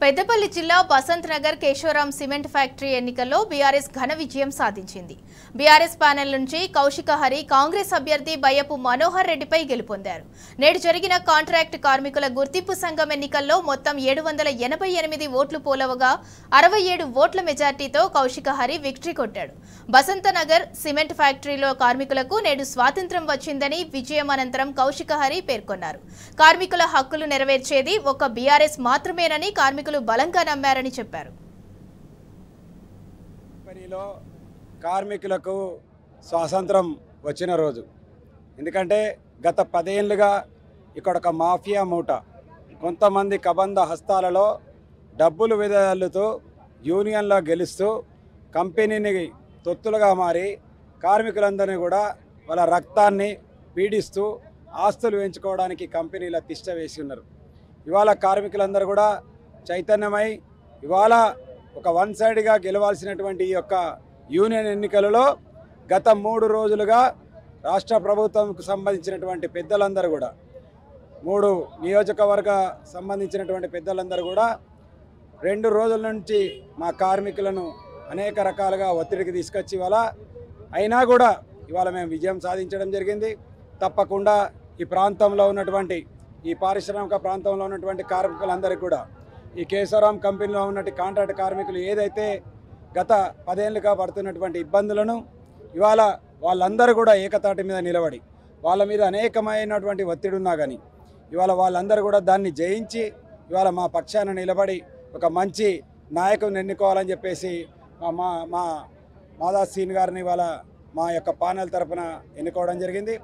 పెద్దపల్లి జిల్లా Basant Nagar Keshavram cement factory ఎన్నికల్లో BRS ఘన విజయం సాధించింది. బీఆర్ఎస్ ప్యానెల్ నుంచి కౌశిక హరి కాంగ్రెస్ అభ్యర్థి బయ్యపు మనోహర్ రెడ్డిపై గెలుపొందారు. నేడు జరిగిన కాంట్రాక్ట్ కార్మికుల గుర్తింపు సంఘం ఎన్నికల్లో మొత్తం 788 ఓట్లు పోలవగా 67 ఓట్ల మెజార్టీతో కౌశిక హరి విక్టరీ కొట్టాడు. బసంత నగర్ సిమెంట్ ఫ్యాక్టరీలో కార్మికులకు నేడు స్వాతంత్ర్యం వచ్చిందని విజయం అనంతరం కౌశిక హరి పేర్కొన్నారు. కార్మికుల హక్కులు నెరవేర్చేది ఒక బీఆర్ఎస్ మాత్రమేనని కార్మికులు బలంగా నమ్మారని చెప్పారు. కార్మికులకు స్వాతంత్రం వచ్చిన రోజు, ఎందుకంటే గత 10 ఏళ్లుగా ఇక్కడ ఒక మాఫియా మూట కొంతమంది కబంధ హస్తాలలో డబ్బులు విధాలుతూ యూనియన్లో గెలుస్తూ కంపెనీని తొత్తులుగా మారి కార్మికులందరినీ కూడా వాళ్ళ రక్తాన్ని పీడిస్తూ ఆస్తులు పెంచుకోవడానికి కంపెనీల తిష్ట వేసి ఉన్నారు. ఇవాళ కార్మికులందరూ కూడా చైతన్యమై ఇవాళ ఒక వన్ సైడ్గా గెలవాల్సినటువంటి ఈ యొక్క యూనియన్ ఎన్నికలలో గత 3 రోజులుగా రాష్ట్ర ప్రభుత్వంకు సంబంధించినటువంటి పెద్దలందరూ కూడా 3 నియోజకవర్గ సంబంధించినటువంటి పెద్దలందరూ కూడా 2 రోజుల నుంచి మా కార్మికులను అనేక రకాలుగా ఒత్తిడికి తీసుకొచ్చి అయినా కూడా ఇవాళ మేము విజయం సాధించడం జరిగింది. తప్పకుండా ఈ ప్రాంతంలో ఉన్నటువంటి ఈ పారిశ్రామిక ప్రాంతంలో ఉన్నటువంటి కార్మికులందరికీ కూడా ఈ కేశవరాం కంపెనీలో ఉన్నటువంటి కాంట్రాక్ట్ కార్మికులు ఏదైతే గత 10 ఏళ్ళుగా పడుతున్నటువంటి ఇబ్బందులను ఇవాళ వాళ్ళందరూ కూడా ఏకతాటి మీద నిలబడి వాళ్ళ మీద అనేకమైనటువంటి ఒత్తిడి ఉన్నా కానీ ఇవాళ వాళ్ళందరూ కూడా దాన్ని జయించి ఇవాళ మా పక్షాన నిలబడి ఒక మంచి నాయకుని ఎన్నుకోవాలని చెప్పేసి మా మాదా సీన్ గారిని ఇవాళ మా యొక్క పానెల్ తరఫున ఎన్నుకోవడం జరిగింది.